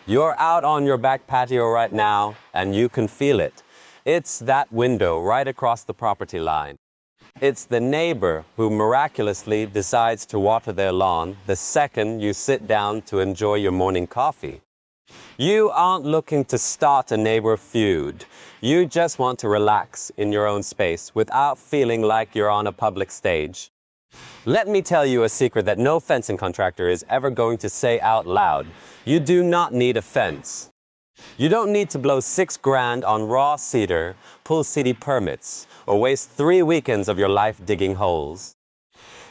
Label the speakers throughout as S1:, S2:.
S1: You're out on your back patio right now, and you can feel it. It's that window right across the property line. It's the neighbor who miraculously decides to water their lawn the second you sit down to enjoy your morning coffee. You aren't looking to start a neighbor feud. You just want to relax in your own space without feeling like you're on a public stage. Let me tell you a secret that no fencing contractor is ever going to say out loud. You do not need a fence. You don't need to blow $6,000 on raw cedar, pull city permits, or waste 3 weekends of your life digging holes.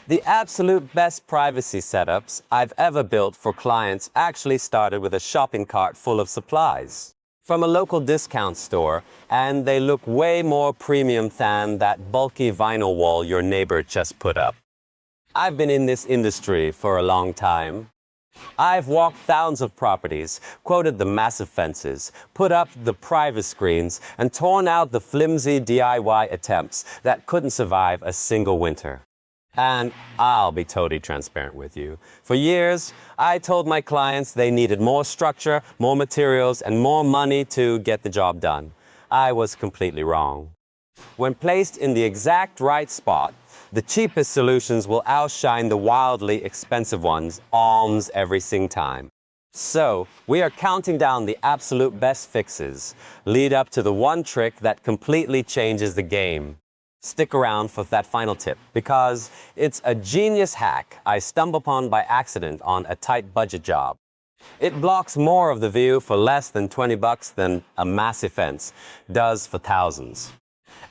S1: The absolute best privacy setups I've ever built for clients actually started with a shopping cart full of supplies from a local discount store, and they look way more premium than that bulky vinyl wall your neighbor just put up. I've been in this industry for a long time. I've walked thousands of properties, quoted the massive fences, put up the private screens, and torn out the flimsy DIY attempts that couldn't survive a single winter. And I'll be totally transparent with you. For years, I told my clients they needed more structure, more materials, and more money to get the job done. I was completely wrong. When placed in the exact right spot, the cheapest solutions will outshine the wildly expensive ones almost every single time. So, we are counting down the absolute best fixes, lead up to the one trick that completely changes the game. Stick around for that final tip, because it's a genius hack I stumbled upon by accident on a tight budget job. It blocks more of the view for less than $20 than a massive fence does for thousands.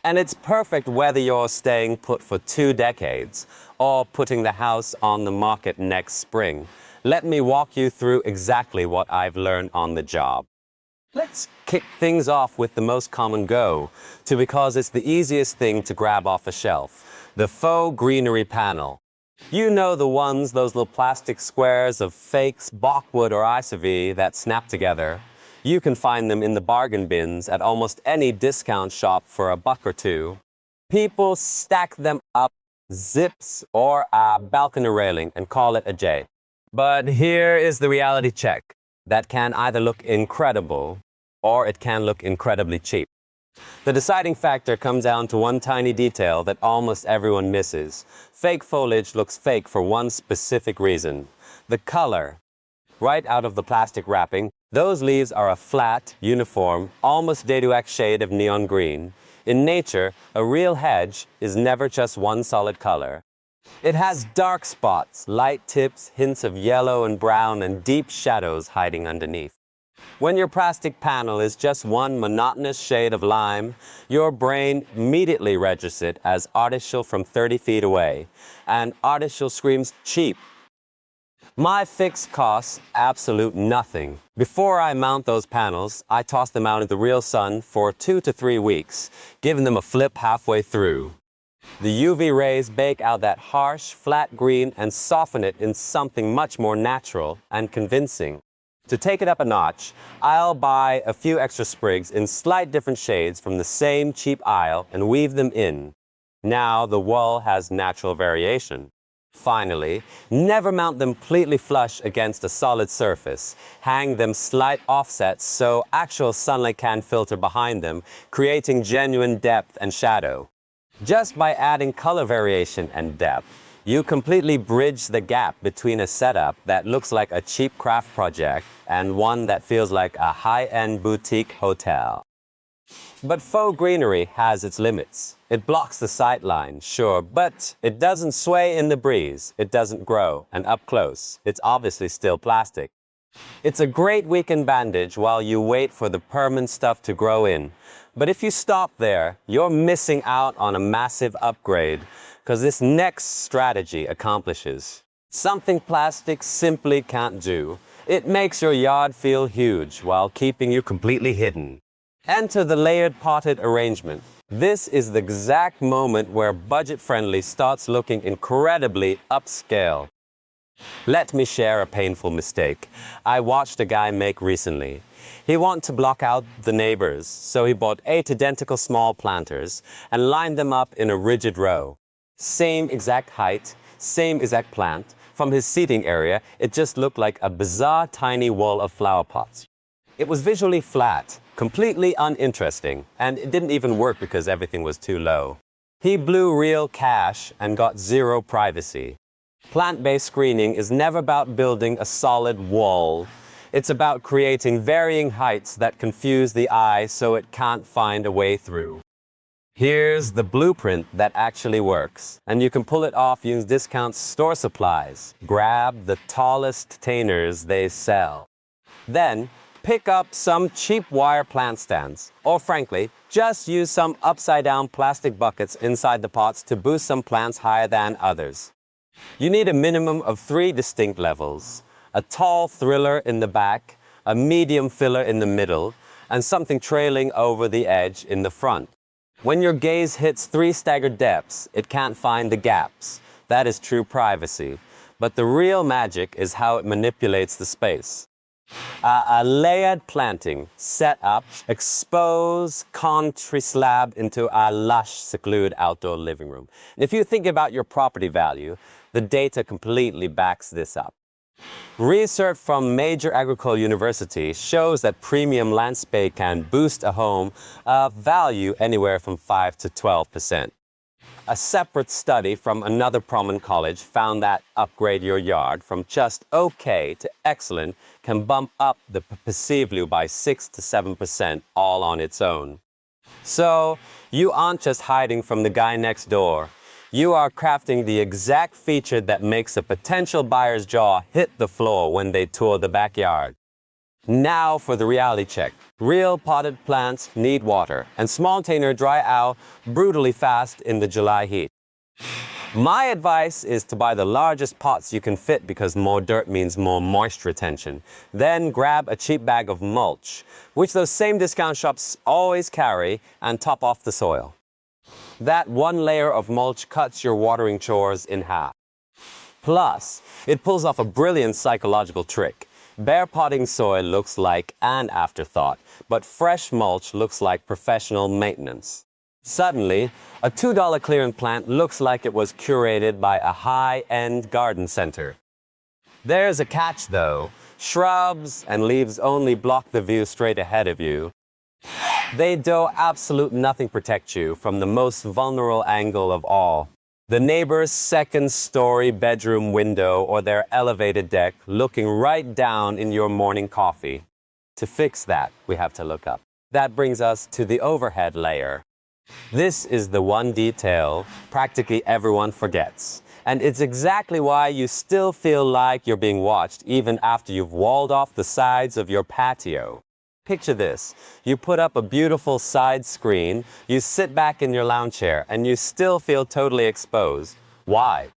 S1: And it's perfect whether you're staying put for 2 decades or putting the house on the market next spring. Let me walk you through exactly what I've learned on the job. Let's kick things off with the most common go-to because it's the easiest thing to grab off a shelf. The faux greenery panel. You know the ones, those little plastic squares of fakes, bockwood or ivy that snap together. You can find them in the bargain bins at almost any discount shop for $1 or $2. People stack them up, zips or a balcony railing and call it a J. But here is the reality check. That can either look incredible or it can look incredibly cheap. The deciding factor comes down to one tiny detail that almost everyone misses. Fake foliage looks fake for one specific reason. The color. Right out of the plastic wrapping, those leaves are a flat, uniform, almost day-to-wax shade of neon green. In nature, a real hedge is never just one solid color. It has dark spots, light tips, hints of yellow and brown, and deep shadows hiding underneath. When your plastic panel is just one monotonous shade of lime, your brain immediately registers it as artificial from 30 feet away, and artificial screams cheap. My fix costs absolute nothing. Before I mount those panels, I toss them out in the real sun for 2 to 3 weeks, giving them a flip halfway through. The UV rays bake out that harsh, flat green and soften it in something much more natural and convincing. To take it up a notch, I'll buy a few extra sprigs in slight different shades from the same cheap aisle and weave them in. Now the wall has natural variation. Finally, never mount them completely flush against a solid surface. Hang them slight offsets so actual sunlight can filter behind them, creating genuine depth and shadow. Just by adding color variation and depth, you completely bridge the gap between a setup that looks like a cheap craft project and one that feels like a high-end boutique hotel. But faux greenery has its limits. It blocks the sightline, sure, but it doesn't sway in the breeze, it doesn't grow, and up close, it's obviously still plastic. It's a great weekend bandage while you wait for the permanent stuff to grow in. But if you stop there, you're missing out on a massive upgrade, because this next strategy accomplishes something plastic simply can't do. It makes your yard feel huge while keeping you completely hidden. Enter the layered potted arrangement. This is the exact moment where budget-friendly starts looking incredibly upscale. Let me share a painful mistake I watched a guy make recently. He wanted to block out the neighbors, so he bought 8 identical small planters and lined them up in a rigid row. Same exact height, same exact plant. From his seating area, it just looked like a bizarre tiny wall of flower pots. It was visually flat, completely uninteresting, and it didn't even work because everything was too low. He blew real cash and got zero privacy. Plant-based screening is never about building a solid wall. It's about creating varying heights that confuse the eye so it can't find a way through. Here's the blueprint that actually works, and you can pull it off using discount store supplies. Grab the tallest containers they sell. Then, pick up some cheap wire plant stands, or frankly, just use some upside-down plastic buckets inside the pots to boost some plants higher than others. You need a minimum of 3 distinct levels: a tall thriller in the back, a medium filler in the middle, and something trailing over the edge in the front. When your gaze hits 3 staggered depths, it can't find the gaps. That is true privacy. But the real magic is how it manipulates the space. A layered planting set up, expose concrete slab into a lush, secluded outdoor living room. If you think about your property value, the data completely backs this up. Research from major agricultural universities shows that premium landscape can boost a home value anywhere from 5 to 12%. A separate study from another prominent college found that upgrade your yard from just okay to excellent can bump up the perceived value by 6 to 7% all on its own. So, you aren't just hiding from the guy next door. You are crafting the exact feature that makes a potential buyer's jaw hit the floor when they tour the backyard. Now for the reality check. Real potted plants need water, and small containers dry out brutally fast in the July heat. My advice is to buy the largest pots you can fit because more dirt means more moisture retention. Then grab a cheap bag of mulch, which those same discount shops always carry, and top off the soil. That one layer of mulch cuts your watering chores in half. Plus, it pulls off a brilliant psychological trick. Bare potting soil looks like an afterthought, but fresh mulch looks like professional maintenance. Suddenly, a $2 clearance plant looks like it was curated by a high-end garden center. There's a catch, though. Shrubs and leaves only block the view straight ahead of you. They do absolute nothing protect you from the most vulnerable angle of all. The neighbor's second-story bedroom window or their elevated deck looking right down in your morning coffee. To fix that, we have to look up. That brings us to the overhead layer. This is the one detail practically everyone forgets. And it's exactly why you still feel like you're being watched even after you've walled off the sides of your patio. Picture this. You put up a beautiful side screen, you sit back in your lounge chair, and you still feel totally exposed. Why?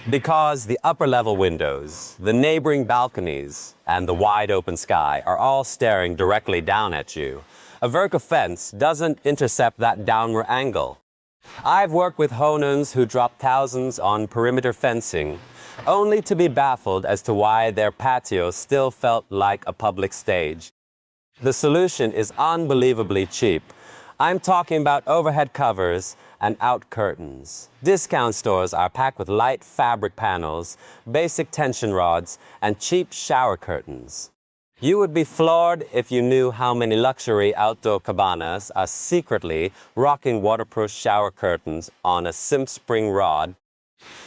S1: Because the upper level windows, the neighboring balconies, and the wide open sky are all staring directly down at you. A vertical fence doesn't intercept that downward angle. I've worked with homeowners who dropped thousands on perimeter fencing, only to be baffled as to why their patio still felt like a public stage. The solution is unbelievably cheap. I'm talking about overhead covers and out curtains. Discount stores are packed with light fabric panels, basic tension rods, and cheap shower curtains. You would be floored if you knew how many luxury outdoor cabanas are secretly rocking waterproof shower curtains on a simp spring rod.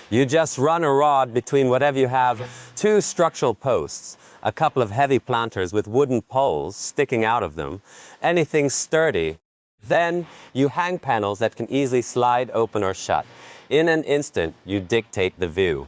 S1: You just run a rod between whatever you have, 2 structural posts, a couple of heavy planters with wooden poles sticking out of them, anything sturdy. Then you hang panels that can easily slide open or shut. In an instant, you dictate the view.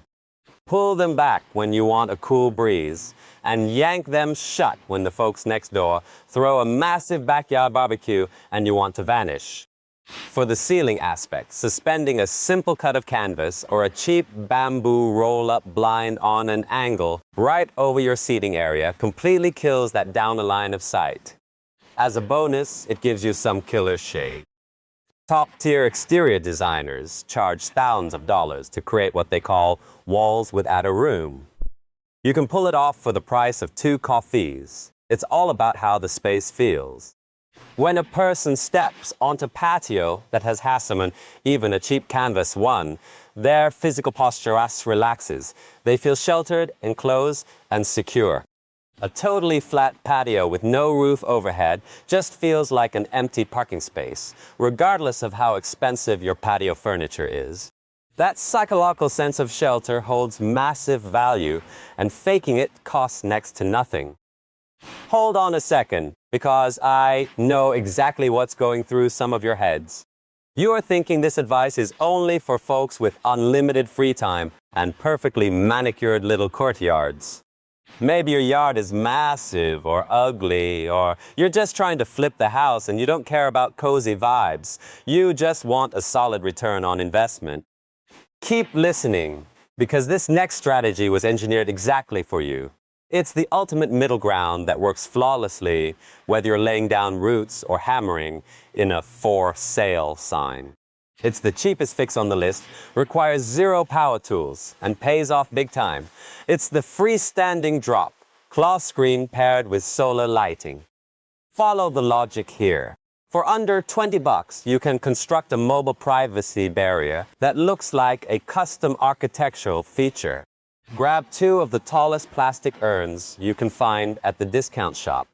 S1: Pull them back when you want a cool breeze, and yank them shut when the folks next door throw a massive backyard barbecue and you want to vanish. For the ceiling aspect, suspending a simple cut of canvas or a cheap bamboo roll-up blind on an angle right over your seating area completely kills that down the line of sight. As a bonus, it gives you some killer shade. Top-tier exterior designers charge thousands of dollars to create what they call walls without a room. You can pull it off for the price of 2 coffees. It's all about how the space feels. When a person steps onto a patio that has Hasselman, even a cheap canvas one, their physical posture relaxes. They feel sheltered, enclosed, and secure. A totally flat patio with no roof overhead just feels like an empty parking space, regardless of how expensive your patio furniture is. That psychological sense of shelter holds massive value, and faking it costs next to nothing. Hold on a second, because I know exactly what's going through some of your heads. You are thinking this advice is only for folks with unlimited free time and perfectly manicured little courtyards. Maybe your yard is massive or ugly, or you're just trying to flip the house and you don't care about cozy vibes. You just want a solid return on investment. Keep listening, because this next strategy was engineered exactly for you. It's the ultimate middle ground that works flawlessly whether you're laying down roots or hammering in a for sale sign. It's the cheapest fix on the list, requires zero power tools, and pays off big time. It's the freestanding drop, cloth screen paired with solar lighting. Follow the logic here. For under 20 bucks, you can construct a mobile privacy barrier that looks like a custom architectural feature. Grab 2 of the tallest plastic urns you can find at the discount shop.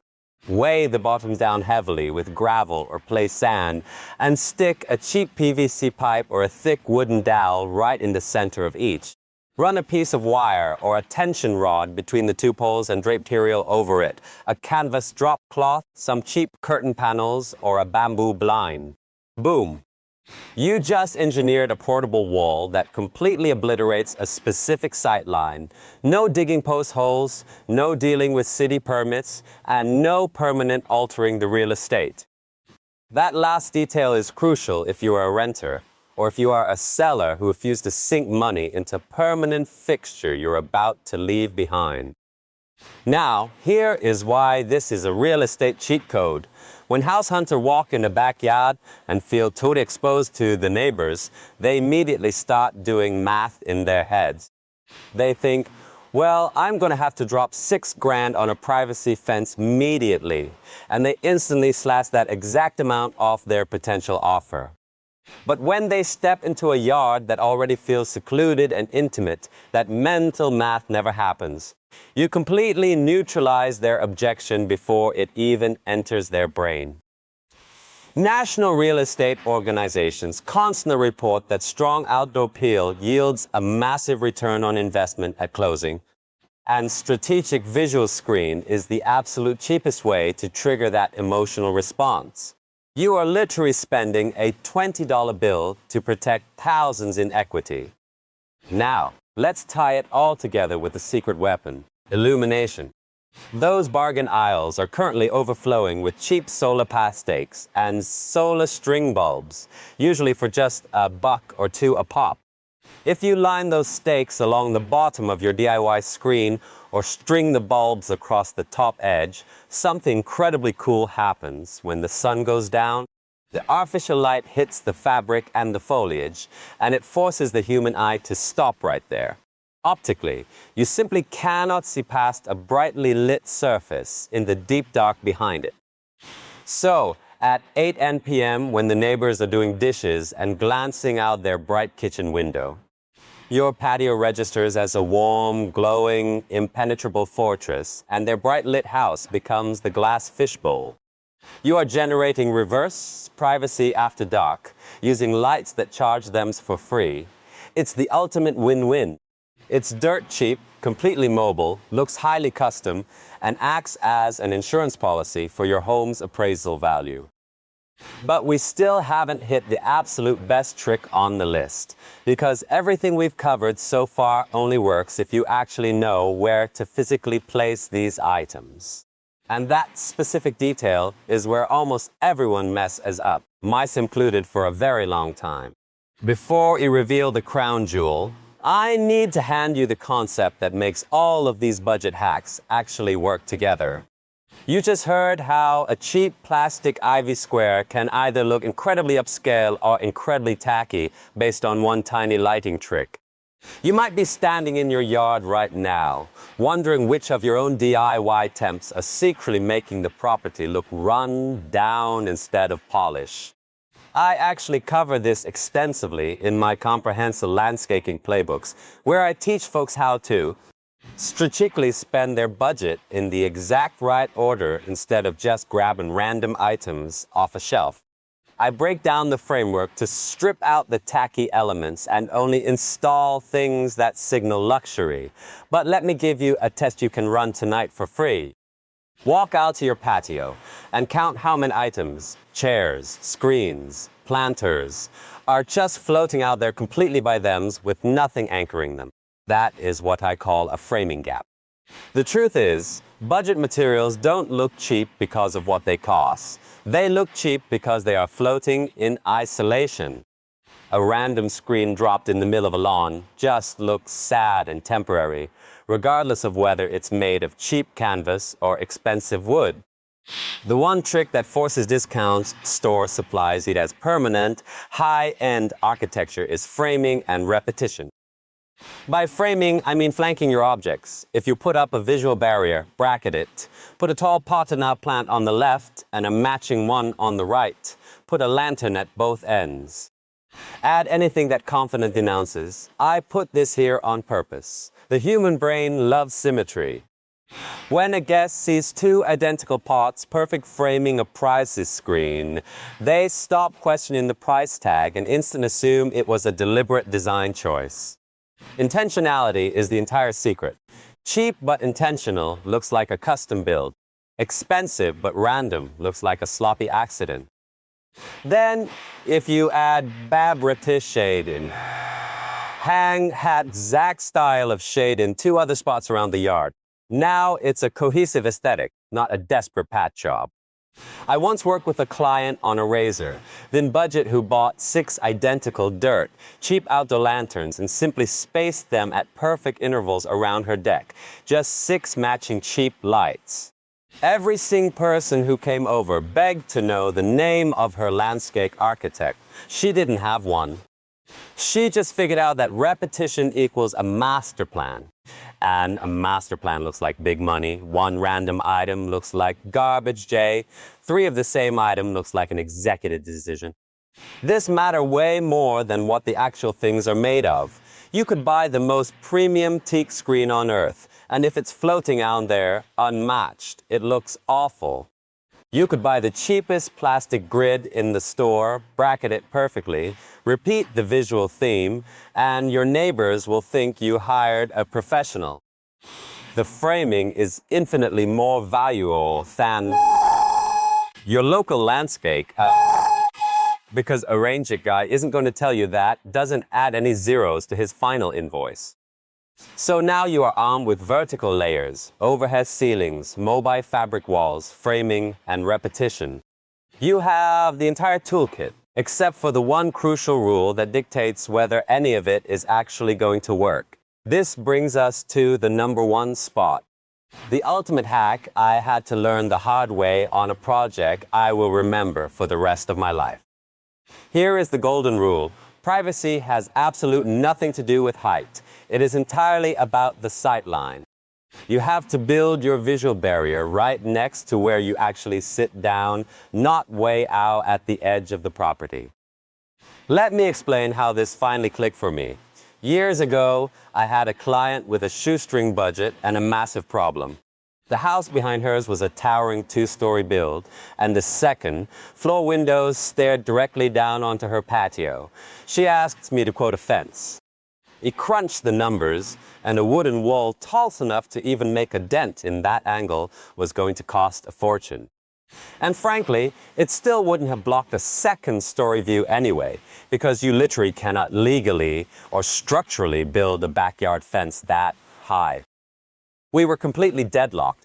S1: Weigh the bottom down heavily with gravel or play sand, and stick a cheap PVC pipe or a thick wooden dowel right in the center of each. Run a piece of wire or a tension rod between the 2 poles and drape material over it, a canvas drop cloth, some cheap curtain panels, or a bamboo blind. Boom! You just engineered a portable wall that completely obliterates a specific sight line. No digging post holes, no dealing with city permits, and no permanent altering the real estate. That last detail is crucial if you are a renter, or if you are a seller who refused to sink money into a permanent fixture you're about to leave behind. Now, here is why this is a real estate cheat code. When house hunters walk in the backyard and feel totally exposed to the neighbors, they immediately start doing math in their heads. They think, well, I'm going to have to drop $6,000 on a privacy fence immediately, and they instantly slash that exact amount off their potential offer. But when they step into a yard that already feels secluded and intimate, that mental math never happens. You completely neutralize their objection before it even enters their brain. National real estate organizations constantly report that strong outdoor appeal yields a massive return on investment at closing, and strategic visual screen is the absolute cheapest way to trigger that emotional response. You are literally spending a $20 bill to protect thousands in equity. Now, let's tie it all together with the secret weapon, illumination. Those bargain aisles are currently overflowing with cheap solar path stakes and solar string bulbs, usually for just $1 or $2 a pop. If you line those stakes along the bottom of your DIY screen or string the bulbs across the top edge, something incredibly cool happens. When the sun goes down, the artificial light hits the fabric and the foliage, and it forces the human eye to stop right there. Optically, you simply cannot see past a brightly lit surface in the deep dark behind it. So, at 8 p.m. when the neighbors are doing dishes and glancing out their bright kitchen window, your patio registers as a warm, glowing, impenetrable fortress, and their bright lit house becomes the glass fishbowl. You are generating reverse privacy after dark, using lights that charge them for free. It's the ultimate win-win. It's dirt cheap, completely mobile, looks highly custom, and acts as an insurance policy for your home's appraisal value. But we still haven't hit the absolute best trick on the list, because everything we've covered so far only works if you actually know where to physically place these items. And that specific detail is where almost everyone messes up, mice included, for a very long time. Before we reveal the crown jewel, I need to hand you the concept that makes all of these budget hacks actually work together. You just heard how a cheap plastic ivy square can either look incredibly upscale or incredibly tacky based on one tiny lighting trick. You might be standing in your yard right now, wondering which of your own DIY attempts are secretly making the property look run down instead of polished. I actually cover this extensively in my comprehensive landscaping playbooks, where I teach folks how to Strategically spend their budget in the exact right order instead of just grabbing random items off a shelf. I break down the framework to strip out the tacky elements and only install things that signal luxury. But let me give you a test you can run tonight for free. Walk out to your patio and count how many items, chairs, screens, planters, are just floating out there completely by themselves with nothing anchoring them. That is what I call a framing gap. The truth is, budget materials don't look cheap because of what they cost. They look cheap because they are floating in isolation. A random screen dropped in the middle of a lawn just looks sad and temporary, regardless of whether it's made of cheap canvas or expensive wood. The one trick that forces discount store supplies it as permanent, high-end architecture is framing and repetition. By framing, I mean flanking your objects. If you put up a visual barrier, bracket it. Put a tall pot-and-out plant on the left and a matching one on the right. Put a lantern at both ends. Add anything that confident denounces. I put this here on purpose. The human brain loves symmetry. When a guest sees two identical pots, perfect framing a prices screen, they stop questioning the price tag and instantly assume it was a deliberate design choice. Intentionality is the entire secret. Cheap but intentional looks like a custom build. Expensive but random looks like a sloppy accident. Then, if you add British shade in, hang hat Zach style of shade in two other spots around the yard. Now it's a cohesive aesthetic, not a desperate patch job. I once worked with a client on a razor, then budget who bought 6 identical dirt, cheap outdoor lanterns and simply spaced them at perfect intervals around her deck. Just 6 matching cheap lights. Every single person who came over begged to know the name of her landscape architect. She didn't have one. She just figured out that repetition equals a master plan. And a master plan looks like big money. One random item looks like garbage day. 3 of the same item looks like an executive decision. This matters way more than what the actual things are made of. You could buy the most premium teak screen on earth, and if it's floating out there unmatched, it looks awful. You could buy the cheapest plastic grid in the store, bracket it perfectly, repeat the visual theme, and your neighbors will think you hired a professional. The framing is infinitely more valuable than your local landscape, because a ranger guy isn't going to tell you that, doesn't add any zeros to his final invoice. So now you are armed with vertical layers, overhead ceilings, mobile fabric walls, framing, and repetition. You have the entire toolkit, except for the one crucial rule that dictates whether any of it is actually going to work. This brings us to the number 1 spot. The ultimate hack I had to learn the hard way on a project I will remember for the rest of my life. Here is the golden rule. Privacy has absolutely nothing to do with height. It is entirely about the sight line. You have to build your visual barrier right next to where you actually sit down, not way out at the edge of the property. Let me explain how this finally clicked for me. Years ago, I had a client with a shoestring budget and a massive problem. The house behind hers was a towering 2-story build, and the second floor windows stared directly down onto her patio. She asked me to quote a fence. He crunched the numbers, and a wooden wall tall enough to even make a dent in that angle was going to cost a fortune. And frankly, it still wouldn't have blocked a second-story view anyway, because you literally cannot legally or structurally build a backyard fence that high. We were completely deadlocked.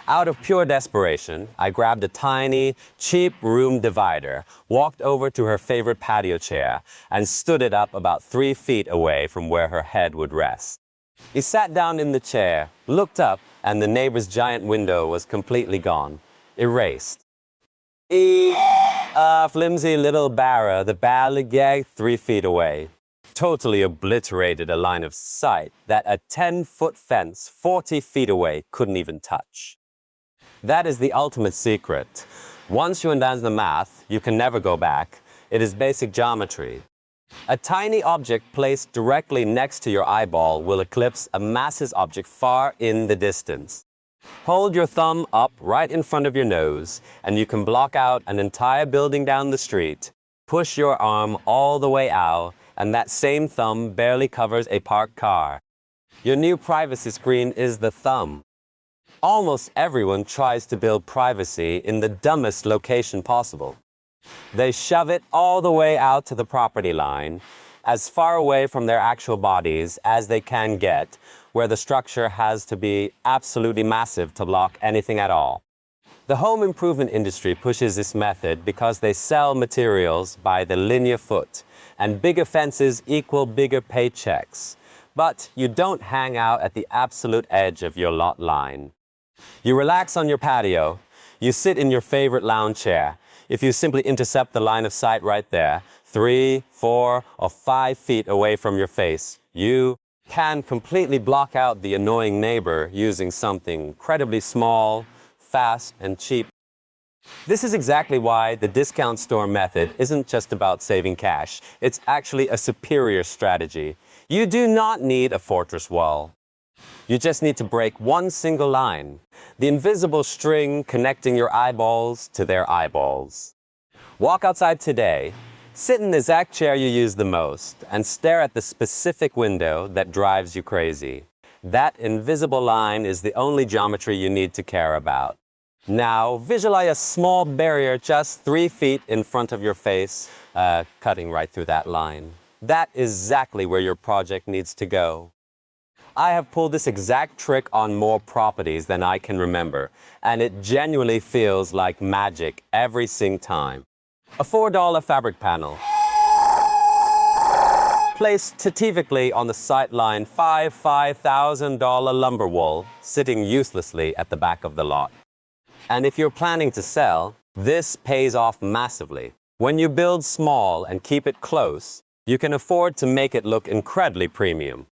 S1: Out of pure desperation, I grabbed a tiny, cheap room divider, walked over to her favorite patio chair, and stood it up about 3 feet away from where her head would rest. He sat down in the chair, looked up, and the neighbor's giant window was completely gone, erased. Flimsy little barra, the ballygag 3 feet away. Totally obliterated a line of sight that a 10-foot fence 40 feet away couldn't even touch. That is the ultimate secret. Once you understand the math, you can never go back. It is basic geometry. A tiny object placed directly next to your eyeball will eclipse a massive object far in the distance. Hold your thumb up right in front of your nose, and you can block out an entire building down the street. Push your arm all the way out, and that same thumb barely covers a parked car. Your new privacy screen is the thumb. Almost everyone tries to build privacy in the dumbest location possible. They shove it all the way out to the property line, as far away from their actual bodies as they can get, where the structure has to be absolutely massive to block anything at all. The home improvement industry pushes this method because they sell materials by the linear foot, and bigger fences equal bigger paychecks. But you don't hang out at the absolute edge of your lot line. You relax on your patio, you sit in your favorite lounge chair. If you simply intercept the line of sight right there, 3, 4, or 5 feet away from your face, you can completely block out the annoying neighbor using something incredibly small, fast, and cheap. This is exactly why the discount store method isn't just about saving cash. It's actually a superior strategy. You do not need a fortress wall. You just need to break one single line, the invisible string connecting your eyeballs to their eyeballs. Walk outside today, sit in the exact chair you use the most, and stare at the specific window that drives you crazy. That invisible line is the only geometry you need to care about. Now, visualize a small barrier just 3 feet in front of your face, cutting right through that line. That's exactly where your project needs to go. I have pulled this exact trick on more properties than I can remember, and it genuinely feels like magic every single time. A $4 fabric panel, placed strategically on the sightline, $5,000 lumber wall sitting uselessly at the back of the lot. And if you're planning to sell, this pays off massively. When you build small and keep it close, you can afford to make it look incredibly premium.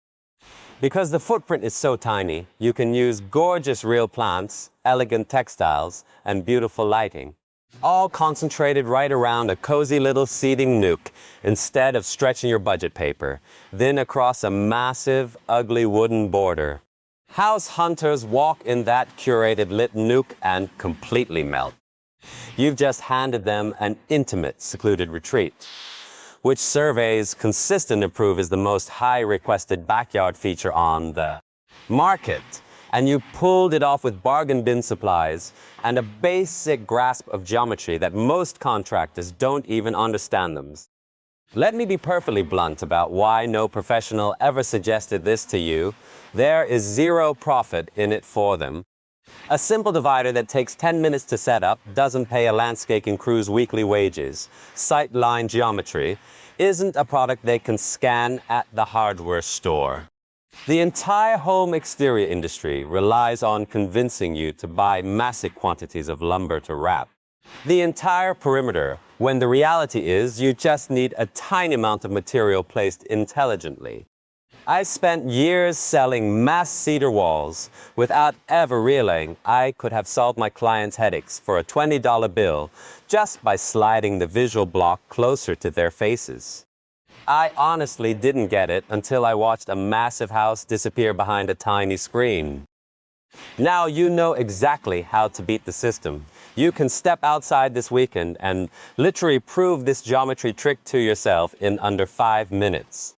S1: Because the footprint is so tiny, you can use gorgeous real plants, elegant textiles, and beautiful lighting, all concentrated right around a cozy little seating nook instead of stretching your budget paper, then across a massive, ugly wooden border. House hunters walk in that curated lit nook and completely melt. You've just handed them an intimate, secluded retreat, which surveys consistently prove is the most high requested backyard feature on the market. And you pulled it off with bargain bin supplies and a basic grasp of geometry that most contractors don't even understand them. Let me be perfectly blunt about why no professional ever suggested this to you. There is zero profit in it for them. A simple divider that takes 10 minutes to set up doesn't pay a landscaping crew's weekly wages. Sightline geometry isn't a product they can scan at the hardware store. The entire home exterior industry relies on convincing you to buy massive quantities of lumber to wrap the entire perimeter, when the reality is you just need a tiny amount of material placed intelligently. I spent years selling mass cedar walls without ever realizing I could have solved my clients' headaches for a $20 bill just by sliding the visual block closer to their faces. I honestly didn't get it until I watched a massive house disappear behind a tiny screen. Now you know exactly how to beat the system. You can step outside this weekend and literally prove this geometry trick to yourself in under 5 minutes.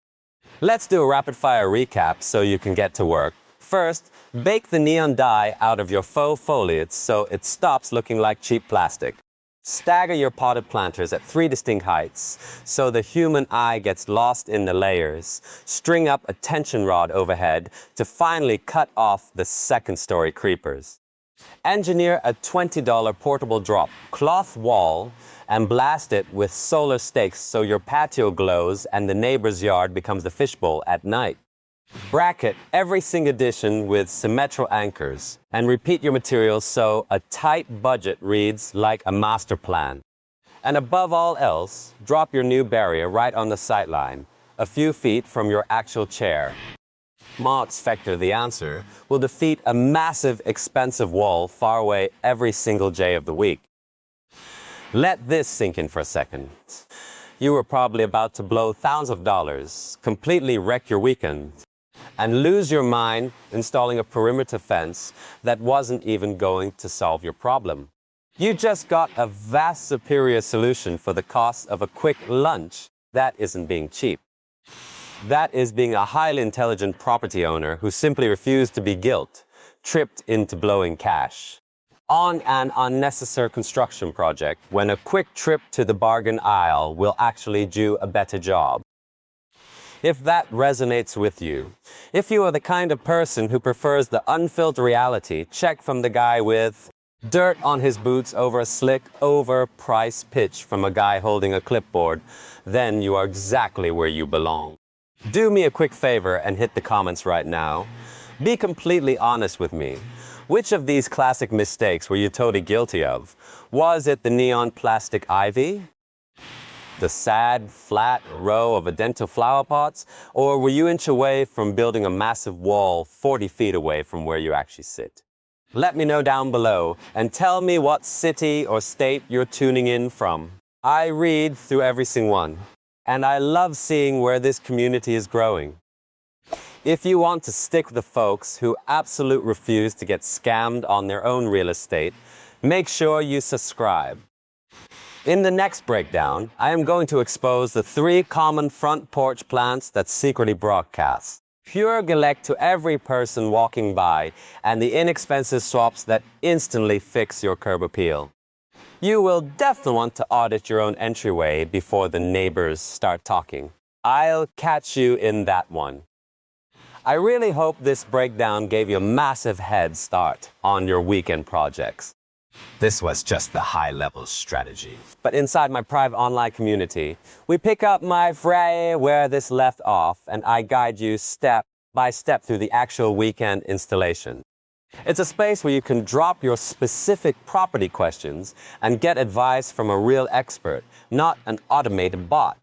S1: Let's do a rapid-fire recap so you can get to work. First, bake the neon dye out of your faux foliage so it stops looking like cheap plastic. Stagger your potted planters at 3 distinct heights so the human eye gets lost in the layers. String up a tension rod overhead to finally cut off the second-story creepers. Engineer a $20 portable drop cloth wall and blast it with solar stakes so your patio glows and the neighbor's yard becomes the fishbowl at night. Bracket every single addition with symmetrical anchors and repeat your materials so a tight budget reads like a master plan. And above all else, drop your new barrier right on the sightline, a few feet from your actual chair. Marx Factor the answer will defeat a massive, expensive wall far away every single day of the week. Let this sink in for a second. You were probably about to blow thousands of dollars, completely wreck your weekend, and lose your mind installing a perimeter fence that wasn't even going to solve your problem. You just got a vast superior solution for the cost of a quick lunch. That isn't being cheap. That is being a highly intelligent property owner who simply refused to be tripped into blowing cash on an unnecessary construction project when a quick trip to the bargain aisle will actually do a better job. If that resonates with you, if you are the kind of person who prefers the unfiltered reality check from the guy with dirt on his boots over a slick, overpriced pitch from a guy holding a clipboard, then you are exactly where you belong. Do me a quick favor and hit the comments right now. Be completely honest with me. Which of these classic mistakes were you totally guilty of? Was it the neon plastic ivy? The sad, flat row of dental flower pots? Or were you inch away from building a massive wall 40 feet away from where you actually sit? Let me know down below and tell me what city or state you're tuning in from. I read through every single one, and I love seeing where this community is growing. If you want to stick with the folks who absolutely refuse to get scammed on their own real estate, make sure you subscribe. In the next breakdown, I am going to expose the 3 common front porch plants that secretly broadcast pure neglect to every person walking by and the inexpensive swaps that instantly fix your curb appeal. You will definitely want to audit your own entryway before the neighbors start talking. I'll catch you in that one. I really hope this breakdown gave you a massive head start on your weekend projects. This was just the high-level strategy. But inside my private online community, we pick up my fray where this left off, and I guide you step by step through the actual weekend installation. It's a space where you can drop your specific property questions and get advice from a real expert, not an automated bot.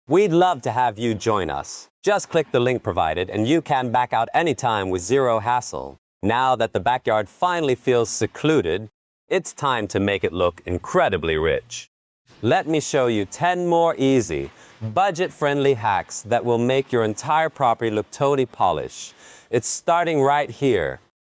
S1: We'd love to have you join us. Just click the link provided and you can back out anytime with zero hassle. Now that the backyard finally feels secluded, it's time to make it look incredibly rich. Let me show you 10 more easy, budget-friendly hacks that will make your entire property look totally polished. It's starting right here